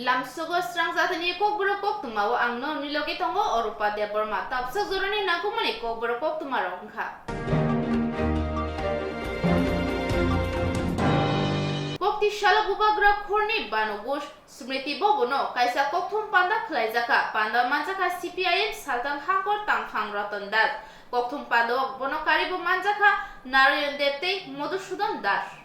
Lamsugo strang zatani kok berokok tumawo angno nilogi tongo orupa de berma tapsak zorani nakumani kok berokok tumaro kha. Kokti shalak upagra khorni banugush smriti bobono kaisa kokthum panda khlaijaka panda manjaka CPIM saltan hangkor tangphang ratan das kokthum panda bono karibo manjaka Narayan Debte Madhusudan Das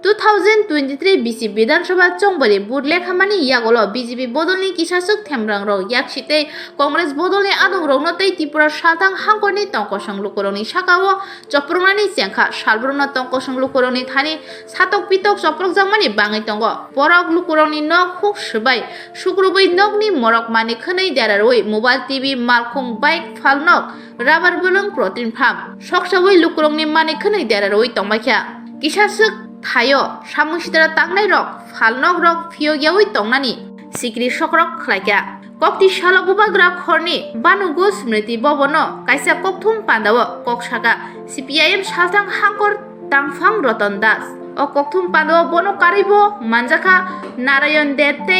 2023 BC Bidhansabha Chongbari Budle Khamani Yagolo BJP Bodolni Kisasuk Themrang Rok Yakshite Congress Bodolni Adong Rognotei Tripura Saltang Hangkorni Tongkosang Lukoroni Sakao Choprongani Sengkha Salbrona Tongkosang Lukoroni Thani Satok Pitok Choprok Jangmani Bangai Tongo Borok Lukoroni Nok Huk Subai Sukrubai Nokni Morok Mani Khonai Deraroi Mobile TV Malkhung Bike Falnok Rubber Bulung Protein Farm Soksawai Lukorongni Mani Khonai Deraroi Tongmakha Kisasuk Thayo Samungsidara Tangnai Rok Falnok Rok Phiyogyawi Tongnani Sikri Sokrok Khlaika Kokti Shalak Upagra Khorni Banugo Smriti Bobono Kaisa Kokthum Pandawa Koksaka CPIM Saltang Hangkor Tangphang Ratan Das O Kokthum Pandawa Bono Karibo Manjaka Narayan Debte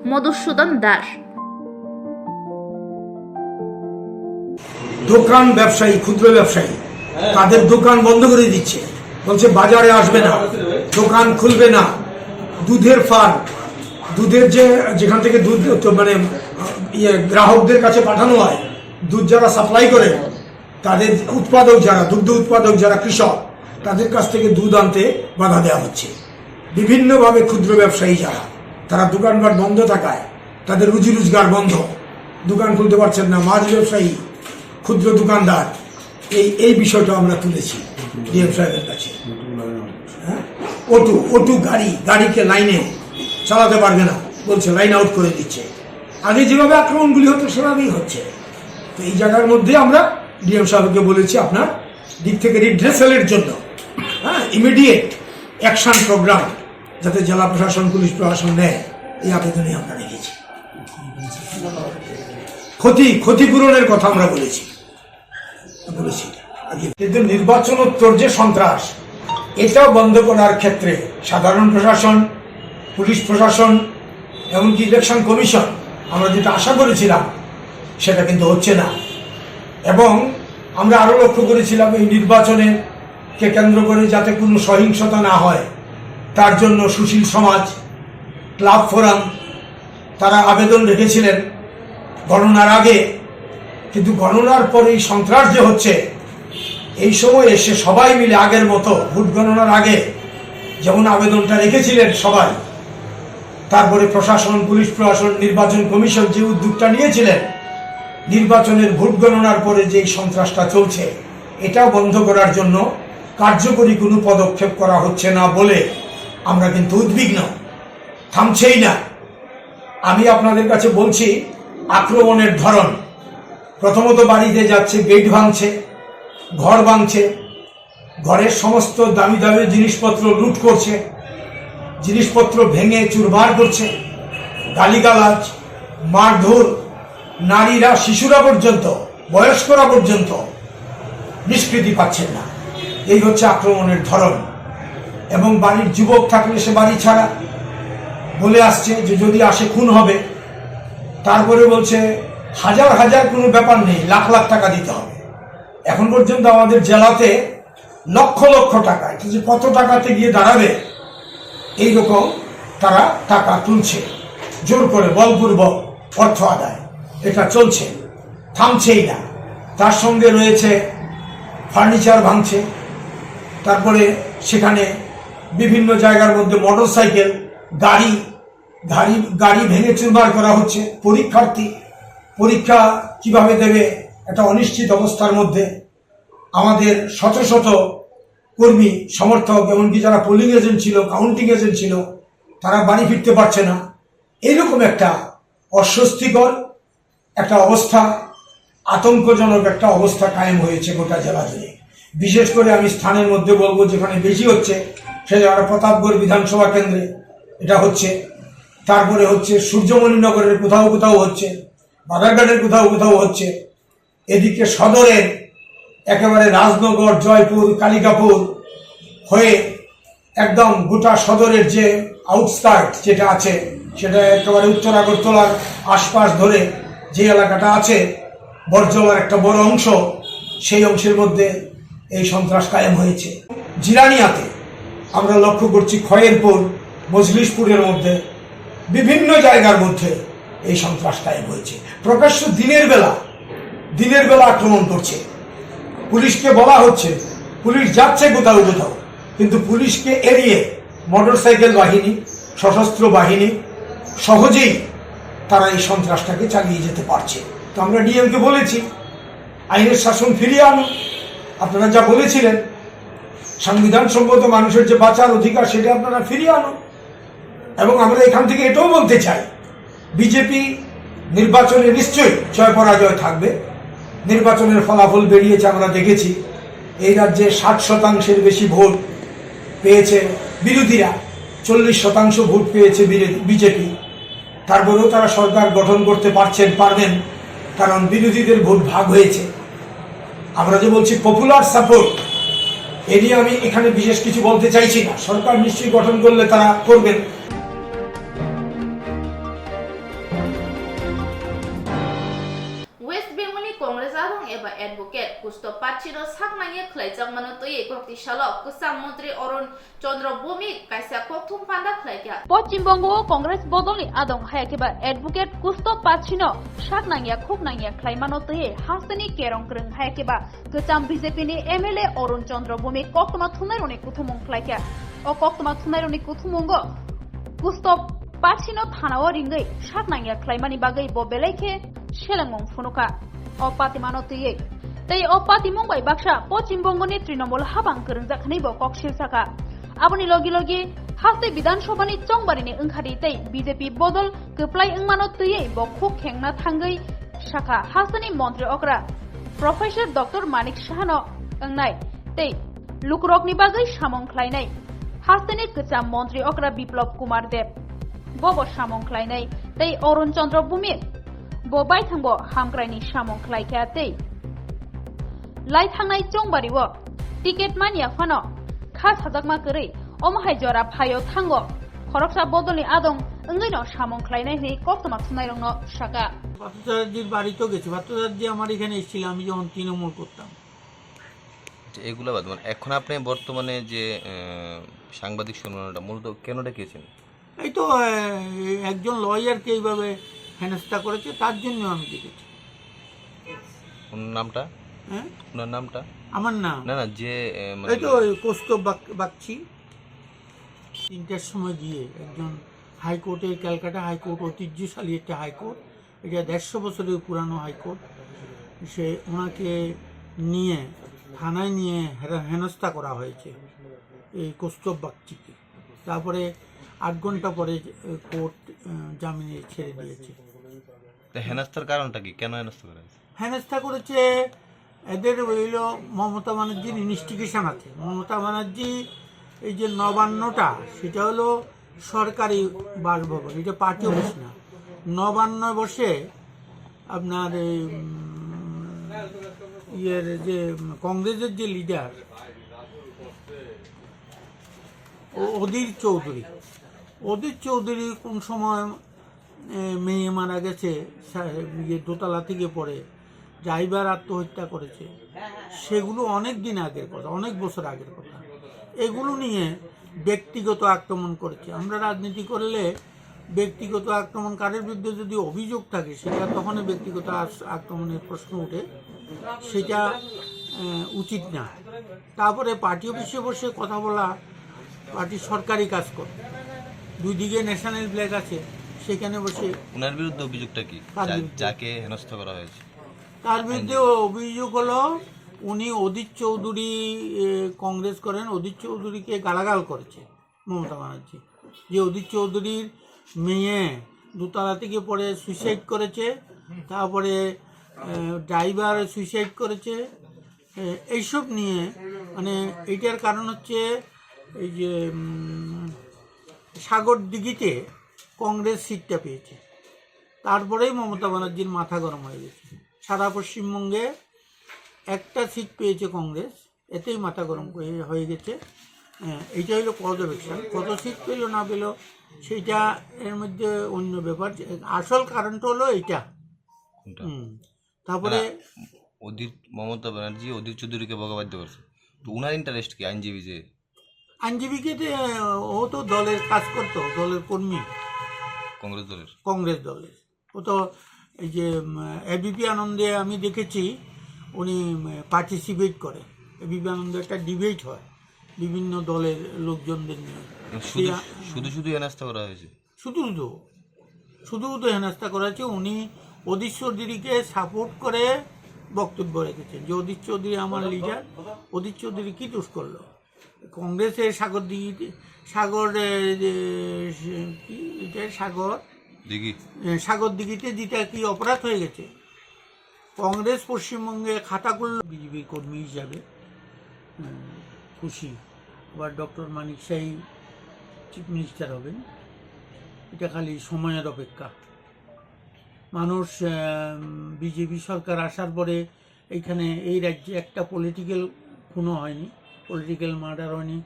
Madhusudan Das দোকান ব্যবসায়ী ক্ষুদ্র ব্যবসায়ী তাদের দোকান বন্ধ করে দিচ্ছে বলছে বাজারে আসবে না দোকান খুলবে না দুধের ফার্ম দুধের যেখান থেকে দুধ মানে গ্রাহকদের কাছে পাঠানো হয় দুধ যারা সাপ্লাই করে তাদের উৎপাদক যারা দুগ্ধ উৎপাদক যারা কৃষক তাদের কাছ থেকে দুধ আনতে বাধা দেওয়া হচ্ছে বিভিন্নভাবে ক্ষুদ্র ব্যবসায়ী যারা তারা দোকানপাট বন্ধ থাকায় তাদের রুজি রোজগার বন্ধ দোকান খুলতে পারছেন না মাছ ব্যবসায়ী ক্ষুদ্র দোকানদার এই বিষয়টা আমরা তুলেছি ডিএম সাহেবের কাছে ওটু গাড়িকে লাইনে চালাতে পারবে না বলছে লাইন আউট করে দিচ্ছে আগে যেভাবে আক্রমণগুলি হতো সেভাবেই হচ্ছে তো এই জায়গার মধ্যে আমরা ডিএম সাহেবকে বলেছি আপনার দিক থেকে রিড্রেসালের জন্য ইমিডিয়েট অ্যাকশন প্রোগ্রাম যাতে জেলা প্রশাসন পুলিশ প্রশাসন নেয় এই আবেদনে আমরা রেখেছি ক্ষতিপূরণের কথা আমরা বলেছি কিন্তু নির্বাচনোত্তর যে সন্ত্রাস এটাও বন্ধ করার ক্ষেত্রে সাধারণ প্রশাসন পুলিশ প্রশাসন এমনকি ইলেকশন কমিশন আমরা যেটা আশা করেছিলাম সেটা কিন্তু হচ্ছে না এবং আমরা আরো লক্ষ্য করেছিলাম এই নির্বাচনে কে কেন্দ্র করে যাতে কোনো সহিংসতা না হয় তার জন্য সুশীল সমাজ ক্লাব ফোরাম তারা আবেদন রেখেছিলেন গণনার আগে কিন্তু গণনার পরে এই সন্ত্রাস যে হচ্ছে এই সময় এসে সবাই মিলে আগের মতো ভোট গণনার আগে যেমন আবেদনটা রেখেছিলেন সবাই তারপরে প্রশাসন পুলিশ প্রশাসন নির্বাচন কমিশন যে উদ্যোগটা নিয়েছিলেন নির্বাচনের ভোট গণনার পরে যে সন্ত্রাসটা চলছে এটাও বন্ধ করার জন্য কার্যকরী কোনো পদক্ষেপ করা হচ্ছে না বলে আমরা কিন্তু উদ্বিগ্ন থামছেই না আমি আপনাদের কাছে বলছি আক্রমণের ধরন প্রথমত বাড়িতে যাচ্ছে গেট ভাঙছে ঘর ভাঙছে ঘরের সমস্ত দামি দামি জিনিসপত্র লুট করছে জিনিসপত্র ভেঙে চুরমার করছে গালিগালাজ মারধর নারীরা শিশুরা পর্যন্ত বয়স্করা পর্যন্ত নিষ্কৃতি পাচ্ছেন না এই হচ্ছে আক্রমণের ধরন এবং বাড়ির যুবক থাকলে সে বাড়ি ছাড়া বলে আসছে যে যদি আসে খুন হবে তারপরে বলছে হাজার হাজার কোনো ব্যাপার নেই লাখ লাখ টাকা দিতে হবে এখন পর্যন্ত আমাদের জেলাতে লক্ষ লক্ষ টাকা এটা যে কত টাকাতে গিয়ে দাঁড়াবে এইরকম তারা টাকা তুলছে জোর করে বলপূর্বক অর্থ আদায় এটা চলছে থামছেই না তার সঙ্গে রয়েছে ফার্নিচার ভাঙছে তারপরে সেখানে বিভিন্ন জায়গার মধ্যে মোটরসাইকেল গাড়ি ভেঙে চুরমার করা হচ্ছে পরীক্ষা কিভাবে দেবে একটা অনিশ্চিত অবস্থার মধ্যে আমাদের শত শত কর্মী সমর্থক এমনকি যারা পোলিং এজেন্ট ছিল কাউন্টিং এজেন্ট ছিল তারা বাড়ি ফিরতে পারছে না এইরকম একটা অস্বস্তিকর একটা অবস্থা আতঙ্কজনক একটা অবস্থা কায়েম হয়েছে গোটা জেলা জুড়ে বিশেষ করে আমি স্থানের মধ্যে বলবো যেখানে বেশি হচ্ছে সে জায়গাটা প্রতাপগড় বিধানসভা কেন্দ্রে এটা হচ্ছে তারপরে হচ্ছে সূর্যমণিনগরের কোথাও কোথাও হচ্ছে বাধারঘাটের কোথাও হচ্ছে এদিকে সদরের একেবারে রাজনগর জয়পুর কালিকাপুর হয়ে একদম গোটা সদরের যে আউটস্কার্ট যেটা আছে সেটা একেবারে উত্তর আগরতলার আশপাশ ধরে যে এলাকাটা আছে, বরজলার একটা বড় অংশ, সেই অংশের মধ্যে এই সন্ত্রাস কায়েম হয়েছে। জিরানিয়াতে আমরা লক্ষ্য করছি, খয়েরপুর, মজলিশপুরের মধ্যে বিভিন্ন জায়গার মধ্যে এই সন্ত্রাস কায়েম হয়েছে। প্রকাশ্য দিনের বেলা আক্রমণ করছে। পুলিশকে বলা হচ্ছে, পুলিশ যাচ্ছে কোথাও কোথাও, কিন্তু পুলিশকে এড়িয়ে মোটরসাইকেল বাহিনী, সশস্ত্র বাহিনী সহজেই তারা এই সন্ত্রাসটাকে চালিয়ে যেতে পারছে। তো আমরা ডিএমকে বলেছি, আইনের শাসন ফিরিয়ে আনুন। আপনারা যা বলেছিলেন, সংবিধান সম্মত মানুষের যে বাঁচার অধিকার, সেটা আপনারা ফিরিয়ে আনুন। এবং আমরা এখান থেকে এটাও বলতে চাই, বিজেপি নির্বাচনে নিশ্চয়ই জয় পরাজয় থাকবে। নির্বাচনের ফলাফল বেরিয়েছে, আমরা দেখেছি। এই রাজ্যে 60% বেশি ভোট পেয়েছে বিরোধীরা, 40% ভোট পেয়েছে বিজেপি। তারপরেও তারা সরকার গঠন করতে পারবেন, কারণ বিরোধীদের ভোট ভাগ হয়েছে। আমরা যে বলছি পপুলার সাপোর্ট, এ নিয়ে আমি এখানে বিশেষ কিছু বলতে চাইছি না। সরকার নিশ্চয়ই গঠন করলে তারা করবেন। West Bengal Congress adong eba advocate Gusto Pachino saknangye khlaijak mano toye kokti shalok kusam mantri Arun Chandra Bhumik kaisa kokthum panda khlaikya Paschimbanga Congress বদলি আদং হায়াকেবা অ্যাডভোকেট কুস্তো পাচ্ছিনো শাকনাঙ্গিয়া খুবনাঙ্গিয়া খ্লাইমানো তয়ে হাসনি কেরংক্রং হায়াকেবা গোচাম বিজেপি নি এমএলএ অরুণ চন্দ্র ভৌমিক কক্তমা থুনাইরনি কুথুমুং খ্লাইকা ও কক্তমা থুনাইরনি কুথুমুঙ্গ কুস্তো পাচ্ছিনো থানাও রিঙ্গৈ শাকনাঙ্গিয়া খ্লাইমানি বাগৈ ববেলাইকে সেলাংমং ফুনুকা ও পাতিমানো তয়ে তাই ও পাতিমুম্বাই বাক্সা পশ্চিমবঙ্গনি তৃণমূল হাবাং করংজাখানিব ককশিল সাকা aboni logi logi haste বিধানসভানি চংবারিনি ওংখারি তাই বিজেপি বদল কপ্লাই ওংমানো তৈয়ে বখু খেংনা থাঙ্গৈ শাখা হাসনি মন্ত্রী অকরা প্রফেসর ডক্টর মানিক সাহানো ওংনাই তাই লুকরকনি বাগৈ সামং খ্লাইনাই হাসনি কচাম মন্ত্রী অকরা বিপ্লব কুমার দেব বব সামং খ্লাইনাই তাই অরুণ চন্দ্র ভৌমিক ববাই থাংব হামক্রাইনি সামং খ্লাইকা তাই লাই থাংনাই চংবারিও টিকেট মানিয়া ফানো খাস হাজাকमा करै अमहाय जरा फायो थांगो खरकसा बदलनि आदं ओंगैनो सामं ख्लायनाय हि कक्तमा थुनायरंनो शाका পাত্রদারজির বাড়িতেও গেছি। পাত্রদারজি আমার এখানে এসেছিল আমি যখন তৃণমূল করতাম। এগুলো বাদ মানে এখন আপনি বর্তমানে যে সাংবাদিক সম্মেলনটা মূলত কেন ডেকেছেন? এই তো একজন লয়ারকে এইভাবে হেনস্থা করেছে, তার জন্য আমি দেখেছি। ওনার নামটা? হ্যাঁ, ওনার নামটা? আমার নাম না না, যে এই তো কৌস্তব বাগচি 3টার সময় গিয়ে একজন হাইকোর্টের, ক্যালকাটা হাইকোর্ট ঐতিহ্যশালী একটা হাইকোর্ট, এটা 150 বছরের পুরানো হাইকোর্ট, সে ওনাকে নিয়ে থানায় নিয়ে হেনস্থা করা হয়েছে এই কৌস্তব বাগচিকে। তারপরে 8 ঘন্টা পরে কোর্ট জামিনে ছেড়ে দিয়েছে। হেনস্থার কারণটা কি? কেন হেনস্থা করা হয়েছে? হেনস্থা করেছে এদের হইল মমতা ব্যানার্জির ইনভেস্টিগেশন আছে। মমতা ব্যানার্জি এই যে নবান্নটা, সেটা হলো সরকারি বাসভবন, এটা পার্টি অফিস না। নবান্ন বসে আপনার ইয়ের যে কংগ্রেসের যে লিডার অধীর চৌধুরী কোন সময় মেয়ে মারা গেছে, দোতলা থেকে পড়ে ড্রাইভার আত্মহত্যা করেছে, সেগুলো অনেক দিন আগের কথা, অনেক বছর আগের কথা। এগুলো নিয়ে ব্যক্তিগত আক্রমণ করেছে। আমরা রাজনীতি করলে ব্যক্তিগত আক্রমণ, কারের বিরুদ্ধে যদি অভিযোগ থাকে সেটা তখনই ব্যক্তিগত আক্রমণের প্রশ্ন ওঠে, সেটা উচিত না। তারপরে পার্টি অফিসে বসে কথা বলা, পার্টি সরকারি কাজ করে, দুই দিকে ন্যাশনাল ফ্ল্যাগ আছে, সেখানে বসে। ওনার বিরুদ্ধে অভিযোগটা কি? যাকে হেনস্থা করা হয়েছে তার বিরুদ্ধে অভিযোগ হলো উনি অধীর চৌধুরী কংগ্রেস করেন, অধীর চৌধুরীকে গালাগাল করেছে মমতা ব্যানার্জি। যে অধীর চৌধুরীর মেয়ে দোতলা থেকে পড়ে সুইসাইড করেছে, তারপরে ড্রাইভার সুইসাইড করেছে, এইসব নিয়ে মানে এইটার কারণ হচ্ছে এই যে সাগর দিঘিতে কংগ্রেস সিটটা পেয়েছে, তারপরেই মমতা ব্যানার্জির মাথা গরম হয়ে গেছে। সারা পশ্চিমবঙ্গে একটা সিট পেয়েছে কংগ্রেস, এতেই মাথা গরম হয়ে গেছে। এইটা হলো পর্যবেক্ষণ। কত সিট পেল না পেল সেইটা এর মধ্যে অন্য ব্যাপার। আসল কারণটা হলো এইটা। কোনটা? তারপরে অধীর মমতা ব্যানার্জি অধীর চৌধুরীকে বকাবাদ্য করছে, তো উনার ইন্টারেস্ট কি আইনজীবী যে? আইনজীবীকে ও তো দলের কাজ করতো, দলের কর্মী, কংগ্রেস দলের। ও তো এই যে এবিপি আনন্দে আমি দেখেছি উনি পার্টিসিপেট করে। এবিপি আনন্দে একটা ডিবেট হয় বিভিন্ন দলের লোকজনদের নিয়ে। শুধু হেনস্থা করা হয়েছে, শুধু হেনস্থা করা হয়েছে। উনি অধীর চৌধুরীকে সাপোর্ট করে বক্তব্য রেখেছেন যে অধীর চৌধুরী আমার লিডার। অধীর চৌধুরী কি দোষ করলো? কংগ্রেসের সাগর দিঘিতে যেটা কি অপরাধ হয়ে গেছে? কংগ্রেস পশ্চিমবঙ্গে খাতা করল। বিজেপি কর্মী হিসাবে খুশি। আবার ডক্টর মানিক শাহী চিফ মিনিস্টার হবেন, এটা খালি সময়ের অপেক্ষা। মানুষ বিজেপি সরকার আসার পরে এইখানে এই রাজ্যে একটা পলিটিক্যাল খুনও হয়নি, পলিটিক্যাল মার্ডার হয়নি,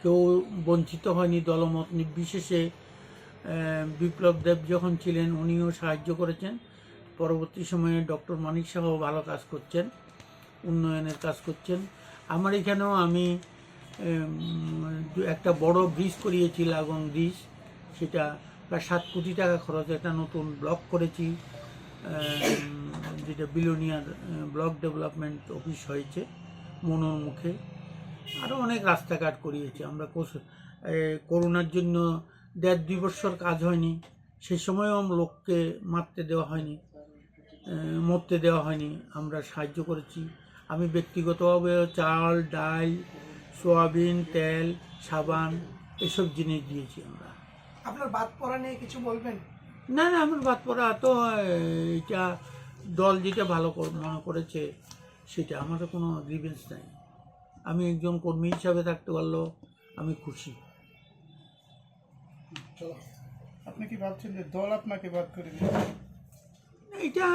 কেউ বঞ্চিত হয়নি দলমত নির্বিশেষে। বিপ্লব দেব যখন ছিলেন উনিও সাহায্য করেছেন। পরবর্তী সময়ে ডক্টর মানিক শাহ ভালো কাজ করছেন, উন্নয়নের কাজ করছেন। আমার এখানেও আমি একটা বড় ব্রিজ করিয়েছি, লাগোন ব্রিজ। সেটা প্রায় 7 কোটি টাকা খরচ। একটা নতুন ব্লক করেছি, যেটা বিলোনিয়ার ব্লক ডেভেলপমেন্ট অফিস হয়েছে মনোর মুখে। আরও অনেক রাস্তাঘাট করিয়েছি আমরা। করোনার জন্য 1.5-2 বছর কাজ হয়নি, সেই সময়ও লোককে মরতে দেওয়া হয়নি, আমরা সাহায্য করেছি। আমি ব্যক্তিগতভাবে চাল, ডাল, সোয়াবিন, তেল, সাবান এসব জিনিস দিয়েছি আমরা। আপনার বাদ পড়া নিয়ে কিছু বলবেন? না, আমার বাদ পড়া তো এটা দল যেটা ভালো মনে করেছে সেটা, আমার কোনো গ্রিভেন্স নাই। আমি একজন কর্মী হিসাবে থাকতে পারলেও আমি খুশি। আপনি কি ভাবছেন যে দল আপনাকে বাদ করে দিল? এটা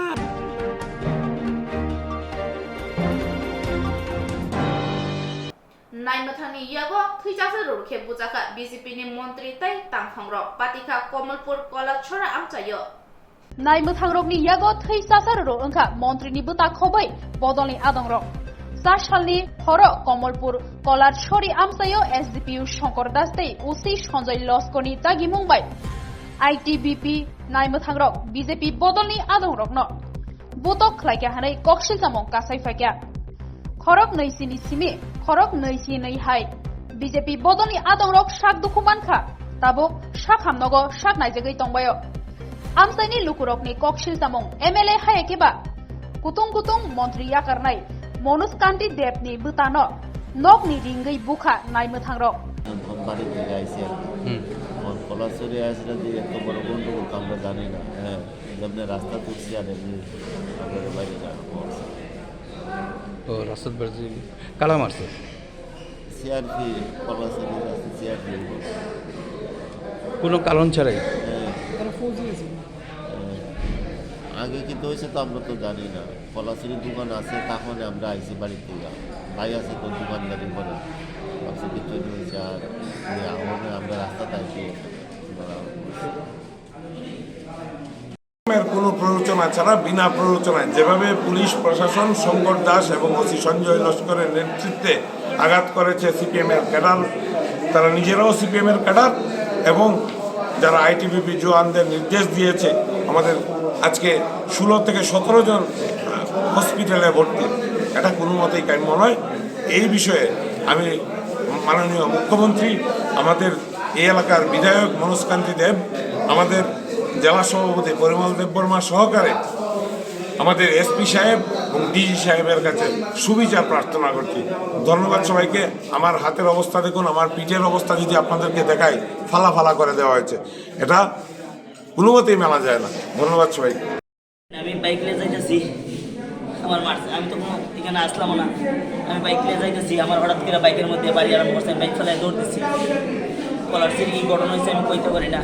नाइमथानी यागो थैजासे रुखे बुजाका बीजेपी नि मन्त्री तै तांखंग्र पातिखा कमलपुर कलाछरा आमचायो नाइमथांग्रकनि यागो थैसासारो ओंखा मन्त्रीनि बुता खबै बदलनि आदंग्रक 4 सालनि हर कमलपुर कलाछरी आमचायो एसडीपीयू शंकर दास तै ओसी सञ्जय लस्करनि दागि मुंबाय आईटीबीपी नाइमथांग्रक बीजेपी बदलनि आदंग्रकनो बुतक खलाइका हानै कक्सिल जामं कासाइफाइका खरक नैसिनि सिमि खरक नैसि नै हाय बीजेपी बदलनि आदंरक शाक दुखुमानखा ताबो शाक हामनगो शाक नाइजगै तंबायो आमसाइनि लुकुरकनि कक्सिल जामं एमएलए हायकेबा कुतुं मन्त्री याकारनाय मनोज कान्ति देवनि बुतानो नकनि रिंगै बुखा नाइमथांरक ধনবাড়ি থেকে আইসি আর কলাচুরি আসলে যে এত বড় গন্ডগোল তো আমরা জানি না। হ্যাঁ, যেমনি রাস্তা তুলছি আর এমনি আপনাদের বাইরে যাওয়া ও রাস্তার বাড়ি কালা মারছে সিআরপি কলাচুরি আছে সিআরপি কোনো কারণ ছাড়াই। আগে কিন্তু হয়েছে তো আমরা তো জানি না। কলাচুরির দোকান আছে, তখন আমরা আইসি বাড়ির থেকে ভাই আছে তো দোকানদারি করে ভাবছি কি তৈরি হয়েছে। আর আমরা রাস্তাতে আইসি কোনো প্ররোচনা ছাড়া বিনা প্ররোচনায় যেভাবে পুলিশ প্রশাসন শঙ্কর দাস এবং ওসি সঞ্জয় লস্করের নেতৃত্বে আঘাত করেছে সিপিএমের ক্যাডার, তারা নিজেরাও সিপিএমের ক্যাডার, এবং যারা আইটিবিপি জওয়ানদের নির্দেশ দিয়েছে আমাদের আজকে 16 থেকে 17 জন হসপিটালে ভর্তি, এটা কোনো মতেই কাম্য নয়। এই বিষয়ে আমি মাননীয় মুখ্যমন্ত্রী, আমাদের এই এলাকার বিধায়ক মনোজ কান্তি দেব, আমাদের জেলা সভাপতি পরিমল দেববর্মা সহকারে আমাদের এসপি সাহেব এবং ডিজি সাহেবের কাছে সুবিচার প্রার্থনা করছি। ধন্যবাদ সবাইকে। আমার হাতের অবস্থা দেখুন, আমার পিঠের অবস্থা যদি আপনাদেরকে দেখাই, ফালা ফালা করে দেওয়া হয়েছে, এটা কোনো মতেই মেলা যায় না। ধন্যবাদ সবাইকে। আমি বাইক নিয়ে যাইতেছি, আমার মারছে, আমি তো কোনো এখানে আসলাম না। আমি বাইক নিয়ে যাইতেছি, আমার হঠাৎ করে বাইকের মধ্যে বাড়ি আরম্ভ করছে, আমি বাইক ফেলায় দৌড়তেছি। কলারসির কি ঘটনা হয়েছে আমি কইতে পারি না।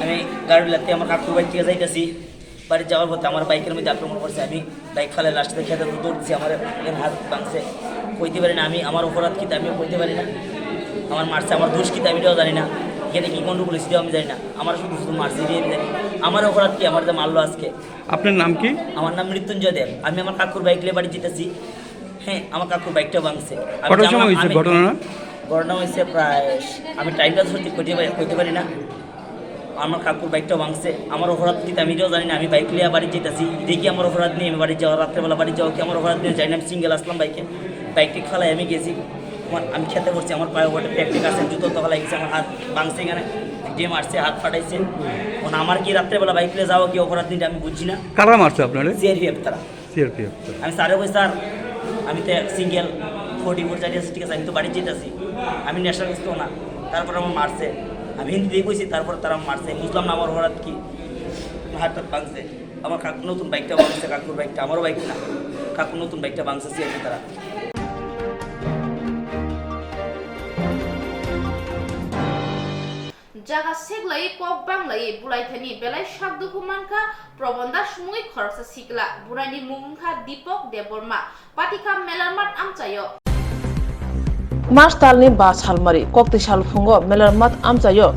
আমি গাড়ি লাগতে আমার কাকুর বাইক থেকে যাইতেছি, বাড়ি যাওয়ার পথে আমার বাইকের মধ্যে আক্রমণ করছে। আমি বাইক ফেলে লাস্টে খেতে দৌড়তেছি, আমার হাত ভাঙছে, কইতে পারি না। আমি আমার অপরাধ কী আমিও কইতে পারি না। আমার মারছে, আমার দোষ কী আমিটাও জানি না। এখানে কি গন্ডগোল হয়েছিল আমি জানি না, আমার শুধু শুধু মারছি দিয়ে আমি জানি আমার অপরাধ কি, আমার যে মারলো আজকে। আপনার নাম কি? আমার নাম মৃত্যুঞ্জয় দেব, আমি আমার কাকুর বাইক নিয়ে বাড়ি যেতেছি। হ্যাঁ, আমার কাকুর বাইকটা ভাঙছে। কটার সময় হয়েছে ঘটনা? ঘটনা হয়েছে প্রায়, আমি টাইমটা সঠিক কইতে পারি না। আমার কাকুর বাইকটা ভাঙছে, আমার অপরাধ কি আমি এটাও জানি না। আমি বাইক নিয়ে বাড়ি যেতেছি, দেখি আমার অপরাধ নিয়ে আমি বাড়ি যাওয়া, রাত্রেবেলা বাড়ি যাওয়া কি আমার অপরাধ নিয়ে যাই না। আমি সিঙ্গেল আসলাম বাইকটি খেলায় আমি গেছি, আমি খেতে করছি, আমার পায়ে ওটা প্যাকটিক আছে, জুতো তো খেলাই গেছে, আমার হাত ভাঙছে, এখানে দিয়ে মারছে, হাত ফাটাইছে। আমার কি রাত্রেবেলা বাইক নিয়ে যাওয়া কি অপরাধ নিয়ে আমি বুঝছি না। কারা মারছে আপনারা? সিআরপিএফ তারা। সিআরপিএফ। আমি স্যারে কই স্যার আমি তো সিঙ্গেল 44 চালিয়ে আছি, ঠিক আছে, আমি তো বাড়ি যেতেছি, আমি নেশা করতো না। তারপর আমার মারছে, আমি হিন্দি দিয়ে কইছি, তারপর তারা মারছে, বুঝলাম না আমার অপরাধ কি। হাতটা ভাঙছে, আমার কাকু নতুন বাইকটা ভাঙছে, কাকুর বাইকটা, আমারও বাইক না, কাকুর নতুন বাইকটা ভাঙছে সিআরপি তারা। জাগা সেগলাই কক বাংলাই বুলাইথানি বেলাই সাকদুকু মানকা প্রবন্ধা সুমুই খরকসা সিকলা বুরাইনি মুংখা Dipak Debbarma পাটিকা মেলারমাট আমচায় March talni ba salmari kokti salfungo melarmat amchayo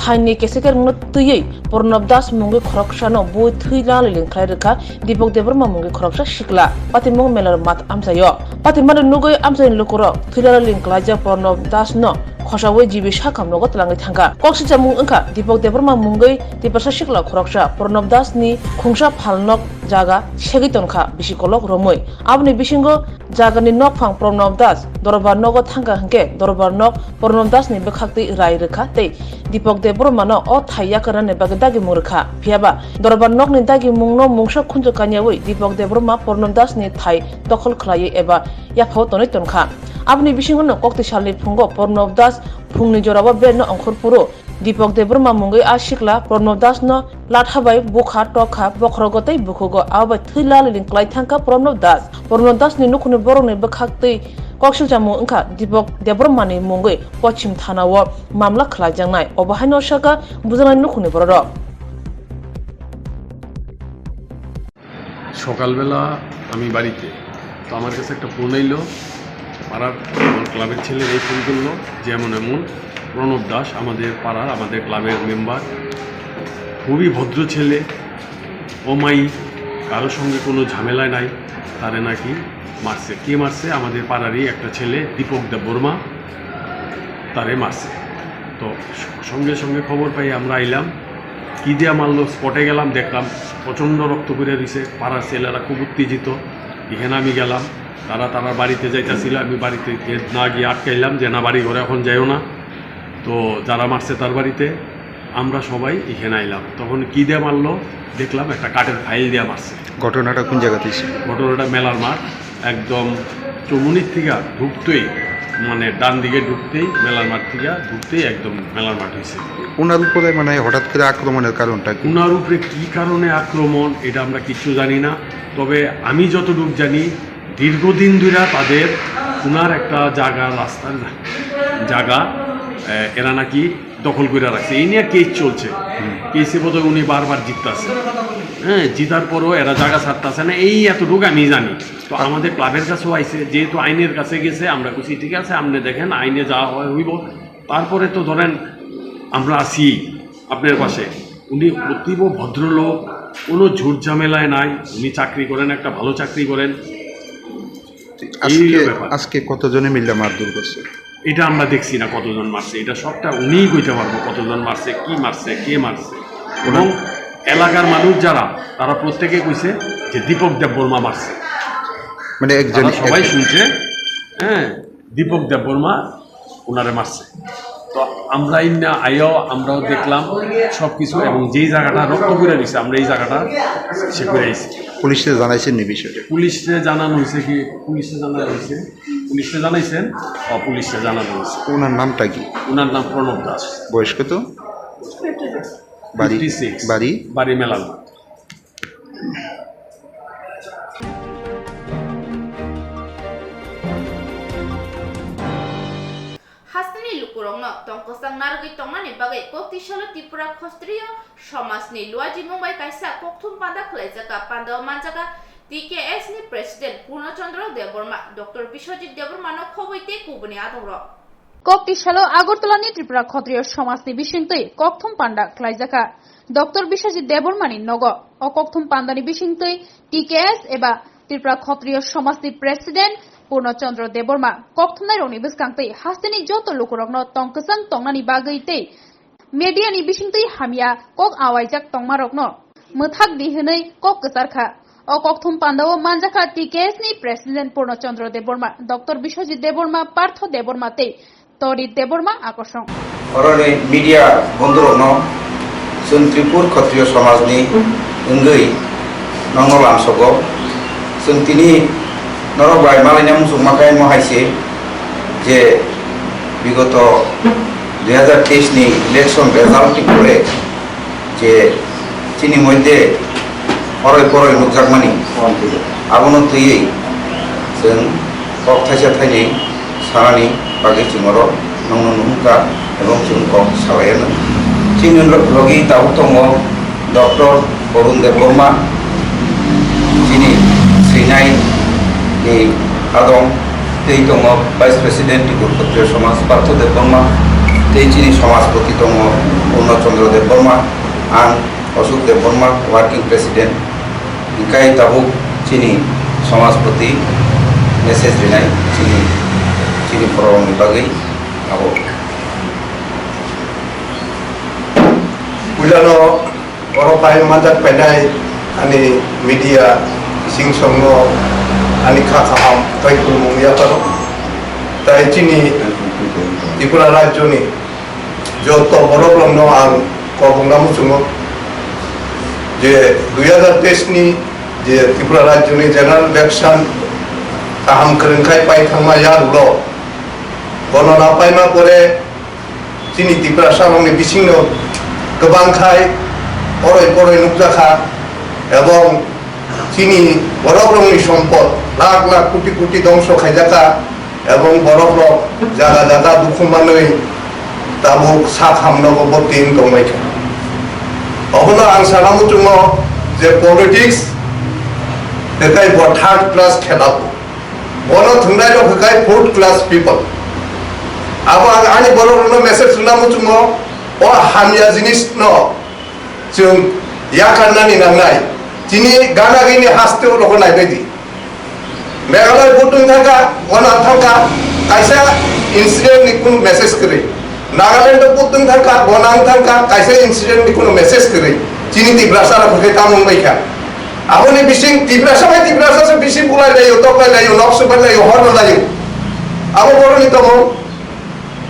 thaini keseker ngut tuyei Purnab Das mungi khoroksano bui thuila lilin khlairka Dipok Deborma mungi khoroksa sikla patimong melarmat amchayo patimar nugoi amchain lukuro thuila lilin khlaja Purnab Das no khosawai jibi sakam logot langi thangka koksi jamung engka Dipok Deborma mungi dipasa sikla khoroksa Purnab Das ni khungsa phalnok jaga segitonka bisikolok romoi abni bisingo jagani nokphang Purnab Das Dorbar nogo thangka hangke Dorbar nok Purnab Das ni bekhakti rai rekha tei Dipok Deborma no o thaiya karane bagdagi murkha phiaba Dorbar nok ni dagi mungno mungsa khunjo kanyawai Dipok Deborma Purnab Das ni thai dokhol khlai eba yaphau tonai tonkha abni bisingo no kokti salni phungo Purnab Das phungni joraba benno angkhor puro Dipok Deborma mungi asikla Purnab Das no lathabai bukha tokha bokhrogotai bukhugo abai thuila lilin klai thangka Purnab Das ni nukhuni borokni bekhakti koksil jamu engka Dipok Deborma ni mungi Pochim Thanao mamla khlajangnai obahaino saka bujanai nukhuni borok সকালবেলা আমি বাড়িতে, তো আমার কাছে একটা phone এলো পাড়ার ক্লাবের ছেলে এই ফোন করলো যেমন এমন প্রণব দাস আমাদের পাড়ার আমাদের ক্লাবের মেম্বার, খুবই ভদ্র ছেলে, অমায়ী, কারোর সঙ্গে কোনো ঝামেলা নাই, তারে নাকি মারছে। কে মারছে? আমাদের পাড়ারই একটা ছেলে দীপক দেববর্মা, তারে মারছে। তো সঙ্গে সঙ্গে খবর পাই আমরা আইলাম, কী দিয়া মারলো স্পটে গেলাম, দেখলাম প্রচণ্ড রক্ত করে দিছে, পাড়ার ছেলেরা খুব উত্তেজিত। এখানে আমি গেলাম, তারা বাড়িতে যাইতেছিল, আমি বাড়িতে না গিয়ে আটকাইলাম যে না বাড়ি ঘরে এখন যাইও না। তো যারা মারছে তার বাড়িতে, আমরা সবাই এখানে আইলাম। তখন কী দিয়ে মারলো দেখলাম একটা কাঠের ফাইল দিয়ে মারছে। ঘটনাটা কোন জায়গাতে? ঘটনাটা মেলার মাঠ, একদম চৌমুনির থেকে ঢুকতেই, মানে ডান দিকে ঢুকতেই মেলার মাঠ থেকে ঢুকতেই একদম মেলার মাঠ হয়েছে। ওনার উপরে মানে হঠাৎ করে আক্রমণের কারণটা কি? ওনার উপরে কী কারণে আক্রমণ এটা আমরা কিছু জানি না, তবে আমি যতটুকু জানি দীর্ঘদিন ধরে তাদের ওনার একটা জায়গা, রাস্তার জায়গা এরা নাকি দখল করে রাখছে, এই নিয়ে কেস চলছে। কেসে বোধহয় উনি বারবার জিততেছে, হ্যাঁ, জিতার পরও এরা জায়গা ছাড়তেছে না, এই এতটুকু আমি জানি। তো আমাদের ক্লাবের কাছেও আইছে, যেহেতু আইনের কাছে গেছে, আমরা খুশি ঠিক আছে আপনি দেখেন আইনে যা হয় হইব। তারপরে তো ধরেন আমরা আসি আপনার পাশে, উনি অতীব ভদ্রলোক, কোনো ঝুট ঝামেলায় নাই, উনি চাকরি করেন, একটা ভালো চাকরি করেন। আজকে কতজনে মিললে মারধর করছে এটা আমরা দেখছি না কতজন মারছে, এটা সবটা উনিই কইতে পারবো কতজন মারছে, কি মারছে, কে মারছে। এবং এলাকার মানুষ যারা, তারা প্রত্যেকে কইছে যে দীপক দেববর্মা মারছে, মানে একজন সবাই শুনছে, হ্যাঁ, দীপক দেববর্মা ওনারে মারছে। তো আমরা ইন্না আইও আমরাও দেখলাম সব কিছু, এবং যেই জায়গাটা রক্ত করে দিছে আমরা এই জায়গাটা সে করে আইছি। পুলিশে জানাইছেন এই বিষয়টা? পুলিশে জানানো হয়েছে, কি পুলিশে জানানো হয়েছে, পুলিশে জানাইছেন, পুলিশে জানানো হয়েছে। ওনার নামটা কি? ওনার নাম প্রণব দাস। বয়স কত? বাড়ি মেলার। হাসনি লুকুরংনো তংকসাং নারগৈ তংনানি বাগৈ koktisalo Tripura Khastriyo Samajni Luaji Mumbai kaisa kokthum panda khlaijaka pandaw manjaka TKS ni President Purnachandra Deborma Dr. Bishwajit Deborma no khoboite kubuni adoro ককটিশালো আগরতলানি Tripura ক্ষত্রিয় সমাজনি বিশিংতই ককথম পান্ডা খ্লাইজাকা ডক্টর বিশ্বজিৎ দেববর্মানি নগ ও ককথম পান্ডানি বিশিংতই টিকেএস এবা ত্রিপুরা ক্ষত্রিয় সমাজনি প্রেসিডেন্ট পূর্ণচন্দ্র দেববর্মা ককথমনাই রংনি বিস্কাংতই হাস্তিনি যত লোকরগ্ন তংকসাং তংনানি বাগৈতই মিডিयानि बिसिंतै हामिया कक आवाइजाक तंगमारकनो मोथाक दिहनै कक गसारखा अ ककथुम पान्दाव मानजाखा टिकेएसनि प्रेसिडेंट पूर्णचंद्र देबबर्मा डॉक्टर विश्वजित देबबर्मा पार्थ देबबर्माते तरित देबबर्मा आकर्षण अरने मीडिया बंधुरनो जों त्रिपुर क्षत्रिय समाजनि उंगै नंगलामसगो जों तिनि नरबाय मालायना मुसुमाखाय महायसे जे विगत 2023 नि इलेक्शन रेजाल्ट परे जे चिनी मध्य हरय परय नुकजाकमानि आबनो थैयै जों कक थाइसे थाइनै सानानि बागै जोंर नंनो नुका एवं जों कक सालायनो चिनि लगी दाउ दङ डक्टर अरुण देबबर्मा चिनि सैनाय नि आदं तै दङ भाइस प्रेसिडेंट त्रिपुर क्षत्रिय समाज पार्थ देबबर्मा तेजिनी समाजपति दङ पूर्णचंद्र देबबर्मा आं अशोक देबबर्मा वर्किंग प्रेसिडेंट इकाय ताबुक चिनी समाजपति मेसेज दिनाय चिनी प्रवंनि बागै आबो उलानो अरपाय मानजाक पैनाय आनि मीडिया सिं संगो आनि खाखाम ताइखु मुयातारो ताइ चिनी त्रिपुरा राज्यनि जो तो बरब्लंनो आं कबुंगा मुसुङो जे 2023 नि जे त्रिपुरा राज्यनि जेनेरेल इलेक्शन गाहाम खोरोंखाय पायखांमा यारुल गणना पायमा परे चिनि त्रिपुरा सारंनि बिसिंनो गोबांखाय अरय परय नुकजाखा एवं चिनि बरब्लंनि सम्पद लाख लाख कोटी कोटी दंस खायजाखा एवं बरब्लं जागा जागा दुखुमानै ताबुक साखामनगो बतिन दंनायखा अबनो आं सानामु जुङो जे पलिटिक्स एकाय ब थर्ड क्लास खेलाबो बनो थुंनायलो हकाय फोर्थ क्लास पीपल आबो आं आनि बरनो मेसेज सुनामु जुङो अ हामिया जिनिस न जों याकान्नानि नांनाय जिनि गानागिनि हास्तेव लगनाय बायदि मेघालय बुटुं थांगा गना थांगा कायसा इंसिडेंट नि कुन मेसेज करे नागालैंड बुटुं थांगा गनां थांगा कायसा इंसिडेंट नि कुन मेसेज करे चिनि तिब्रासा फके तामुं बायखा आबोनि बिसिं तिब्रासा बाय तिब्रासा से बिसिं बुलाय लायो तकलाय लायो नक्स बाय हर लायो आबो बरनि तम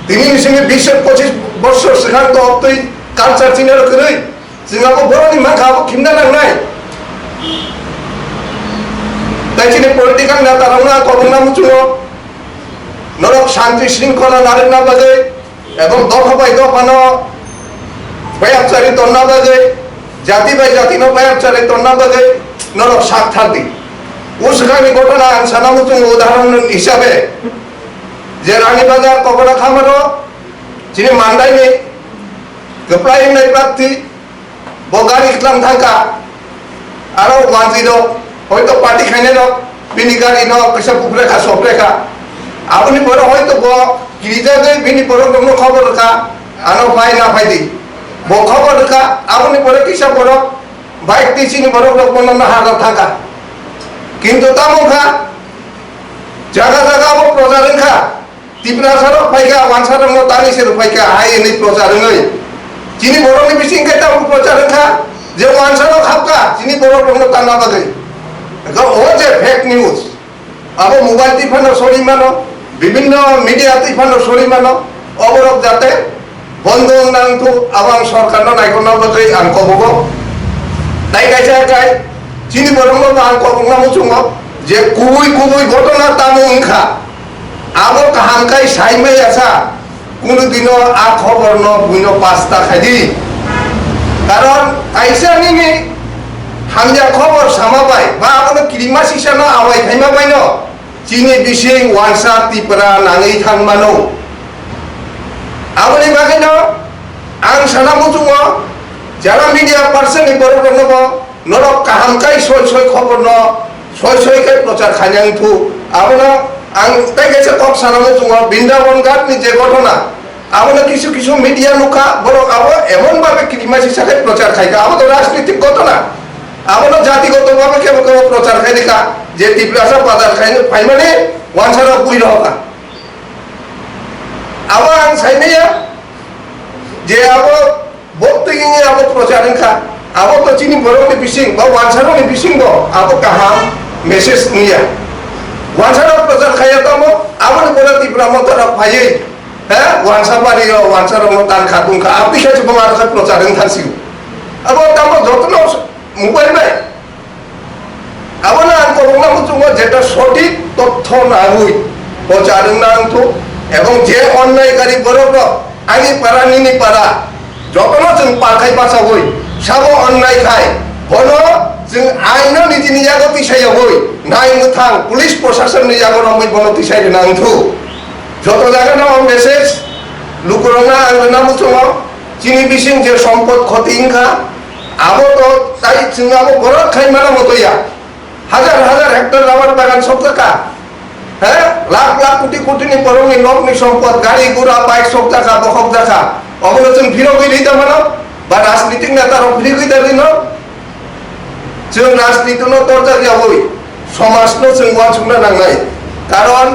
तिनि बिसिंनि 20-25 बछर सिगां तो अतै कालचार चिनेल करे जोंहाबो बरनि माखाबो खिमना नांनाय ताइचिनि पलिटिकल नेतारावना कबुंना मुचुङो नरक शांति श्रृंखला नारेना बागै एवं दफा बाय दफानो बायाबचारि तन्ना बागै जाति बाय जातिनो बायाबचारि तन्ना बागै नरक साथारदि उसगानि घटना आं साना मुचुङो उदाहरण हिसाबै जे रानी बाजार कबरा खामारो चिनि मान्दायनि गोप्लायनाय प्रार्थी बगारि इस्लाम थांका आरो मानजिरो হয়তো পার্টি খাইনে ন বিনি গাড়ি ন কইসা পুকুরেখা সপরেখা আপনি বড় হয়তো ব কিরিজা গই বিনি বড় কোনো খবর কা আনো পাই না পাইদি ব খবর কা আপনি বড় কিসা বড় বাইক দিছিনি বড় লোক মন না হারা থাকা কিন্তু তামখা জায়গা জায়গা ব প্রচারন খা তিব্রা সারো পাইকা ওয়ানসারং তানি সেরো পাইকা হাই এনি প্রচারন হই চিনি বড়নি বিসিং খাইতা প্রচারন খা যে ওয়ানসারো খাপকা চিনি বড় লোক তানা বাগৈ যে ফেক নিউজ अब मोबाइल टिफानो सरी मानो विभिन्न मीडिया टिफानो सरी मानो अबरक जाते बंद नांगौ आबां सरकारनो नायगोना बागै आं कबगो दाय गायजाय चिनि बरंनो आं कबगना मुचुङो जे कुबुय घटना तामु ओंखा आबो काहांकाय साइमे आसा कुनु दिनो आ खबर न बुइनो पास्ता खायदि कारण आइसानि हामजा खबर सामाबाय बा आबो किरिमा सिसानो आवाय खायमा बायनो चिनि बिसिं वानसा तिपरा नाङै थांमानो आबोनि बागैनो आं साना मुचुङो जारा मीडिया पार्सन बरनो नरक काहामकाय सय खबर न सय खाय प्रचार खायनांथु आबोनो आं ताई गेছে কক সানামো চুঙা বৃন্দাবন ঘাটনি যে ঘটনা আমরা কিছু কিছু মিডিয়া নুখা বড় আবো এমন ভাবে কিমাসি সাথে প্রচার খাইকা আমাদের রাজনৈতিক ঘটনা আমরা জাতিগত ভাবে কেবল কেবল প্রচার খাই দেখা যে ত্রিপুরাসা বাজার খাই ফাই মানে ওয়ানসারা বুই রহকা আবার আং সাইনাইয়া যে আবো বক্তব্য আবো প্রচার খা আবো তো চিনি বড়নি বিসিং বা ওয়ানসারনি বিসিং দ আবো কাহাম মেসেজ নিয়া ওয়ানসারা প্রচার খাইয়া তো আবো বড় ত্রিপুরা মতরা ফাইয়ে হ্যাঁ ওয়ানসা বাড়ি ওয়ানসারা মতান খাতুন খা আপনি কাছে বমার খা প্রচার থাকছিও আবো তাম যত্ন মোবাইল নাই আবো না করোনা মুচুঙ্গ যেটা সঠিক তথ্য না হই প্রচার না আনতো এবং যে অন্যায়কারী বড় আইনি পাড়া নিনি পাড়া যখন जों পাখাই বাঁচা হই সব অন্যায় খায় বন जों আইন নিজে নিজাগো তিসাইয়া হই নাইনো থাং পুলিশ প্রশাসন নিজাগো রমই বন তিসাইরে নাংথু যত জায়গা না মেসেজ লুকুরঙা আংনা মুচুঙ্গ চিনি বিসিং যে সম্পদ ক্ষতিংখা আবো তো তাই जों আবো বড় খাই মানা মতইয়া হাজার হাজার হেক্টর রাবার বাগান সব টাকা হ্যাঁ লাখ লাখ কোটি কোটি নি পরনি নকনি সম্পদ গাড়ি ঘোড়া বাইক সব টাকা বহক টাকা অবলোচন ভিড় হয়ে দিতে মানো বা রাজনীতিক নেতার ভিড় হয়ে দিন जों রাজনীতি নো তরজা দিয়া হই সমাজ নো जों ওয়ানসুনা নাংনাই কারণ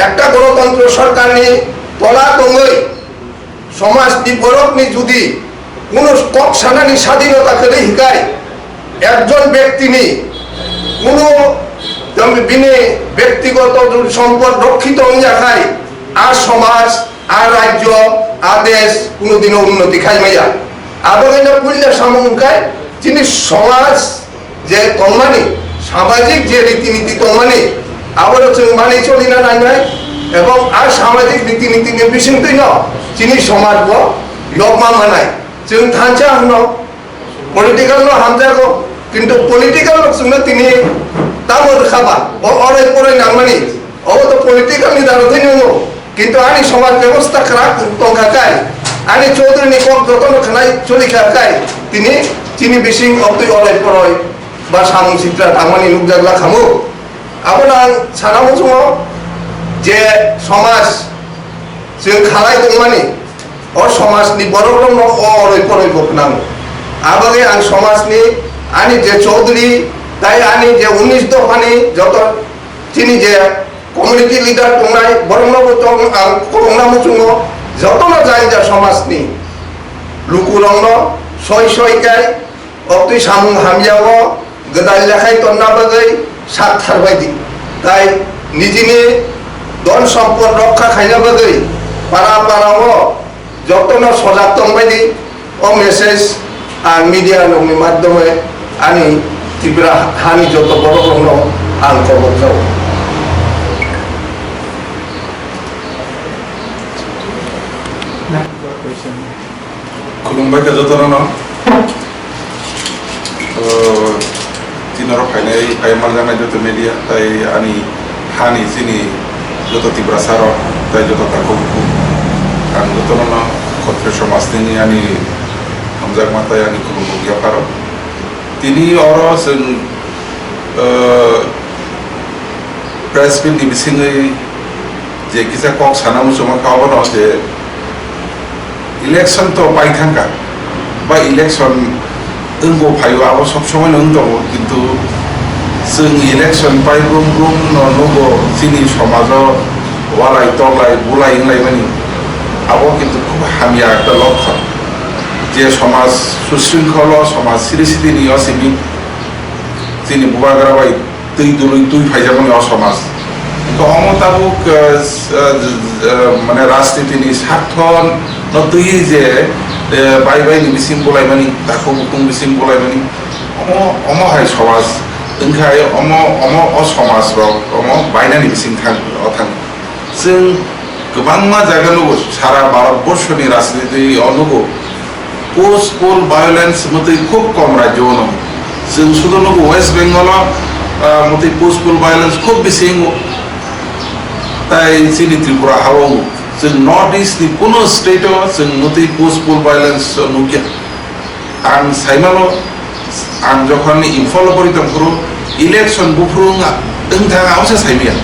একটা গণতন্ত্র সরকার নি তলা দঙ্গই সমাজ নি বরফ নি যদি কোন কক সানানি স্বাধীনতা করে হিকায় একজন ব্যক্তি নি কোন বিনে ব্যক্তিগত সম্পদ রক্ষিত খায় আর সমাজ আর রাজ্য আর দেশ কোনোদিনও উন্নতি খাই মাইয়া আবার পুরলে সামঙ্কায় যিনি সমাজ যে কমানি সামাজিক যে রীতিনীতি কমানি আবার মানি চলি না নাই এবং আর সামাজিক রীতিনীতি নির্বিচিন্তই ন যিনি সমাজ লকমা মানায় जों थांचा हनो पॉलिटिकल नो हामजागो किंतु पॉलिटिकल लोक सुनो तिनी तामर खाबा ओ अरे परे नांगमानि ओ तो पॉलिटिकल नि दारो थैनो किंतु आनी समाज व्यवस्था खरा तंखाकाय आनी चौधरी नि कम जतन खनाय चलिखाकाय तिनी चिनि बिसिं अब्दुल अरे परय बा सामुं सित्रा थांमानि लुकजागला खामु आबोना सानामो समाव जे समाज जों खालाय दंमानि और समाजनि बरम अरै परै बकनांगौ आबागे आं समाजनि आनी जे चौधरी ताई आनी जे 19 दफानि जत चिनि जे कमिउनिटी लिडार दंनाय बरमनाबो दं आं करंना मुचुंग जतनो जाय जा समाजनि लुकुरंग सय सयकाय अक्ति सामुं हामजागो गोदान लेखाय तन्ना बागै साथार बायदि ताई निजिनि धन सम्पद रक्षा खायना बागै पारा पाराओ যতন সজাতন বাদি ও মেসেজ আর মিডিয়া নংনি মাধ্যমে আনি ত্রিপুরা হানি যত বড় বড় আন খবর যাও खुलुमबाय गोजोन तिनर फाइनाय फाइमाल जानाय जत मिडिया ताई आनी हानि जिनि जत ত্রিপুরা सार ताई जत ताको आं जतन ক্ষত্রিয় समाजनि आनी हमजाक माताय आनी खुलुमगिया पार तिनि और जों प्रेस बिलनि बिसिङै जे किसा कक सानामु जमा खावनो जे इलेक्शन तो पाइथांका बा इलेक्शन ओंगो फायो आबो सब समय नों दङ किन्तु जों इलेक्शन पाइ रुम रुम नगो जोंनि समाजाव वालाय तलाय बुलाय होनलायमानि आबो किन्तु खूब हामिया एक लक्षण जे समाज सुशृंखल समाज सिरि सिरि असिमि जोंनि बुबाग्राबाय दै दुलै दुई फायजाबनि असमाज अमताबुक माने राजनीतिनि स्वार्थ नतुई जे बाय बायनि बिसिं बलायमानि ताखौ बुकुं बिसिं बलायमानि अमहाय समाज ओंखाय अम असमाज अम बायनानि बिसिं थां जों गोबां मा जायगा नुगो सारा भारतबर्षनि राजनीति अनुगो पोस्ट पोल वायलेंस मते खूब कम राज्य नो जों शुद्ध नुगो वेस्ट बेंगल मते पोस्ट पोल वायलेंस खूब बिसिं ताई जोंनि त्रिपुरा हावाव जों नर्थ इस्टनि कुनु स्टेटआव जों मते पोस्ट पोल वायलेंस नुगिया आं साइमालो आं जखन इम्फल परितम करो election बुफ्रुंगा ओंथाङावसो साइमिया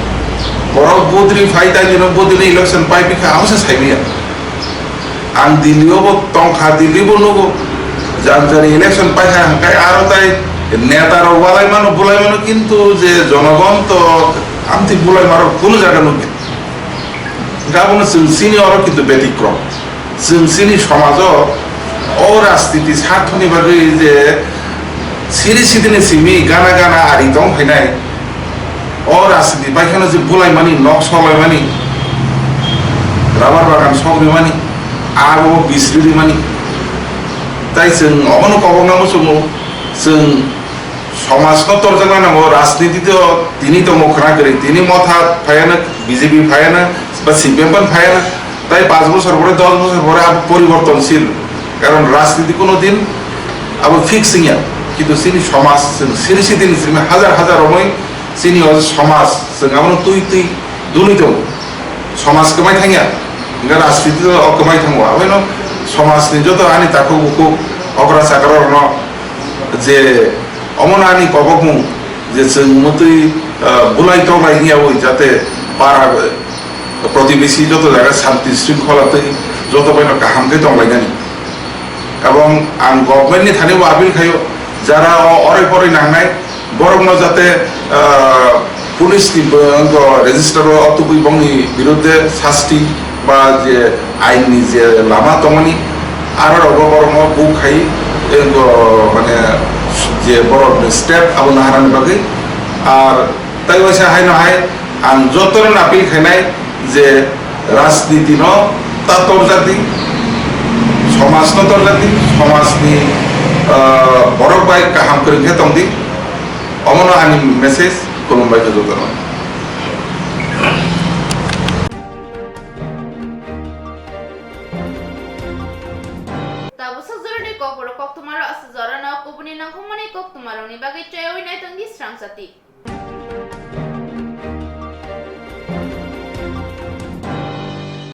borok bodri faida dino bodri election pai pika amsa saibia ang dilio bo tong kha dilio bo nugo jari election pai ha kai aro tai নেতার ওয়ালাই মানো বুলাই মানো কিন্তু যে জনগণ তো আমতি বুলাই মারো কোনো জায়গা নুকে গাবনো সিনি অর কিন্তু ব্যতিক্রম সিনি সমাজ ও রাজনীতি স্বার্থনি ভাবে যে সিরি সিদিনে সিমি গানা গানা আরি দং ফাইনাই ও রাজনীতি বাইখানে যে বুলাই মানি নক সলাই মানি রাবার বাগান সগরি মানি আর ও বিসরি মানি তাই जों অবনো কবনামো সমো जों समाजनो तर्जमा नांगौ राजनीतियाव তিনি তো মুখ না করে তিনি মথা ফায়ানা বিজেপি ফায়ানা বা সিপিএম ফায়ানা তাই 5 বছর পরে 10 বছর পরে পরিবর্তনশীল কারণ রাজনীতি কোনো দিন আবার ফিক্সিং এ কিন্তু সিনি সমাজ সিনি সিদিন সিনি হাজার হাজার রময় সিনি সমাজ जों আমন তুই দুলিত সমাজ কমাই থাঙ্গা রাজনীতি কমাই থাঙ্গো আবেন সমাজনি যত আনি তাকো বুকু অগ্রা সাগরর ন যে অমনানি কবকমু যে जों মতই বুলাই তলাই নিয়া ওই যাতে পাড়া প্রতিবেশী যত জায়গা শান্তি শৃঙ্খলাতে যত বাইন কাহামকে তংলাইনানি এবং আং গভর্নমেন্টনি থানিও আপিল খাইও যারা অরে পরে নাংনাই বরং যাতে পুলিশনি রেজিস্টার অতুবি বংনি বিরুদ্ধে শাস্তি বা যে আইননি যে লামা তমনি আর বরং বুক খাই মানে যে বড় স্টেপ আবো নাহারানি বাকি আর তাই হয়েছে হাই নহাই আং যতর আপিল খাইনাই যে রাজনীতি ন তা তরজাতি সমাজ ন তরজাতি সমাজনি বড় বাই কাহাম করে খেতম দি অমন আনি মেসেজ কোন বাইকে যত নয় Kok tomaro asa zara na ko buni nang humani kok tomaro ni bagay chayo inay tang disrang sati.